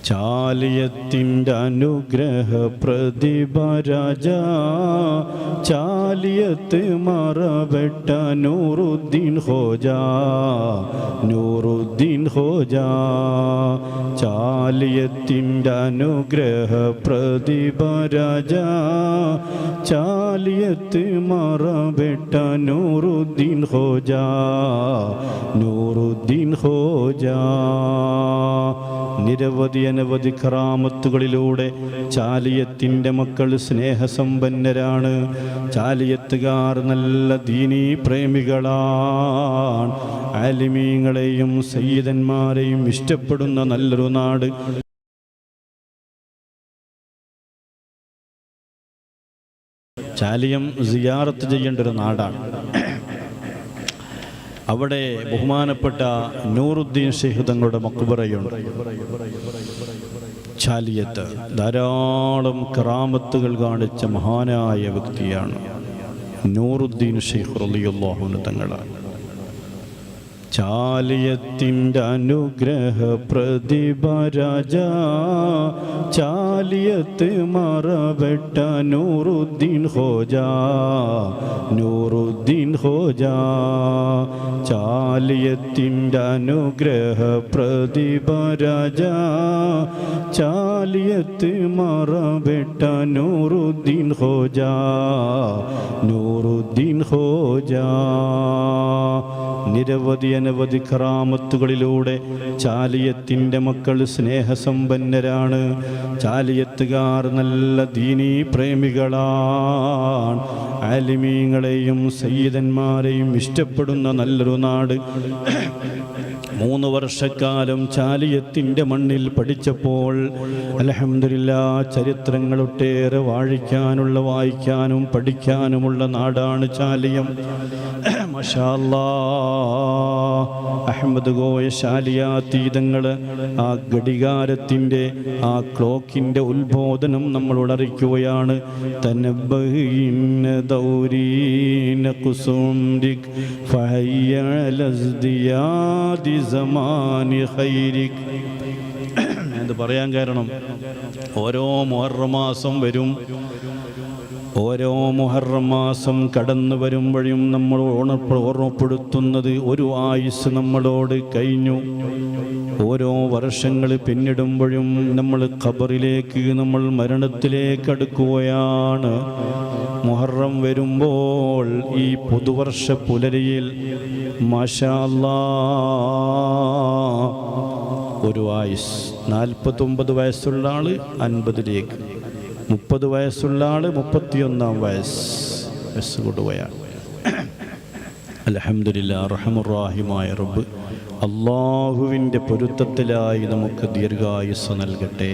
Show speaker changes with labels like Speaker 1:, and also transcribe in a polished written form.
Speaker 1: ചാലിയത്തിൻ്റെ അനുഗ്രഹ പ്രതിഭ രാജ ചാലിയത്ത് മറവെട്ട Nooruddeen Hoja Nooruddeen Hoja ചാലിയത്തിൻ്റെ അനുഗ്രഹ പ്രതിഭ രാജ ചാലിയത്ത് മറവെട്ട Nooruddeen Hoja Nooruddeen Hoja നിരവധി അനവധി കറാമത്തുകളിലൂടെ ചാലിയത്തിൻ്റെ മക്കൾ സ്നേഹസമ്പന്നരാണ്. ചാലിയത്തുകാർ നല്ല ദീനീ പ്രേമികളാണ്. ആലിമീങ്ങളെയും സയ്യിദന്മാരെയും ഇഷ്ടപ്പെടുന്ന നല്ലൊരു നാട്. ചാലിയം സിയാറത്ത് ചെയ്യേണ്ട ഒരു നാടാണ്. അവിടെ ബഹുമാനപ്പെട്ട നൂറുദ്ദീൻ ശൈഖ് തങ്ങളുടെ മഖ്ബറയുണ്ട്. ചാലിയത്ത് ധാരാളം കറാമത്തുകൾ കാണിച്ച മഹാനായ വ്യക്തിയാണ് നൂറുദ്ദീൻ ശൈഖ് റളിയല്ലാഹു അൻഹു തങ്ങളാണ്. ചാലിയത്തിൻ്റെ അനുഗ്രഹ പ്രതിഭ രാജ ചാലിയത്ത് മറവെട്ട നൂറുദ്ദീൻ ഹോജാ നൂറുദ്ദീൻ ഹോജാ ചാലിയത്തിൻ്റെ അനുഗ്രഹ പ്രതിഭ രാജ ചാലിയത്ത് മറവെട്ട നൂറുദ്ദീൻ ഹോജാ നൂറുദ്ദീൻ ഹോജാ നിരവധി അനവധി കറാമത്തുകളിലൂടെ ചാലിയത്തിൻ്റെ മക്കൾ സ്നേഹസമ്പന്നരാണ്. ചാലിയത്തുകാർ നല്ല ദീനീ പ്രേമികളാണ്. ആലിമീങ്ങളെയും സയ്യിദന്മാരെയും ഇഷ്ടപ്പെടുന്ന നല്ലൊരു നാട്. 3 വർഷക്കാലം ചാലിയത്തിൻ്റെ മണ്ണിൽ പഠിച്ചപ്പോൾ അൽഹംദുലില്ലാഹ് ചരിത്രങ്ങൾ ഒട്ടേറെ വായിക്കാനും പഠിക്കാനുമുള്ള നാടാണ് ചാലിയം. മാഷാ അല്ലാഹ് അഹമ്മദ് കോയ ശാലിയാതീതങ്ങൾ ആ ഘടികാരത്തിൻ്റെ ആ ക്ലോക്കിൻ്റെ ഉത്ബോധനം നമ്മളോട് അറിയിക്കുകയാണ്. തനബ്ബഹിന ദൗരീന ഖുസുംദിക് ഫഹയ്യ ലസ്ദിയാദി സമാനി ഖൈരിക്. ഇത് പറയാൻ കാരണം ഓരോ മുഹറം മാസം വരും. ഓരോ മുഹറം മാസം കടന്നു വരുമ്പോഴും നമ്മൾ ഓർമ്മപ്പെടുത്തുന്നത് ഒരു ആയുസ് നമ്മളോട് കഴിഞ്ഞു. ഓരോ വർഷങ്ങൾ പിന്നിടുമ്പോഴും നമ്മൾ ഖബറിലേക്ക് നമ്മൾ മരണത്തിലേക്ക് അടുക്കുകയാണ്. മുഹറം വരുമ്പോൾ ഈ പുതുവർഷ പുലരിയിൽ മാഷാ അല്ലാഹ് ഒരു ആയുസ് 49 വയസ്സുള്ള ആൾ 50ലേക്ക്, 30 വയസ്സുള്ള ആൾ 31-ാം വയസ്സ് കൊടുക്കുകയാണ്. അൽഹംദുലില്ലാഹ് റഹ്മാനുർ റബ്ബ് അല്ലാഹുവിൻ്റെ പൊരുത്തത്തിലായി നമുക്ക് ദീർഘായുസ്സ് നൽകട്ടെ.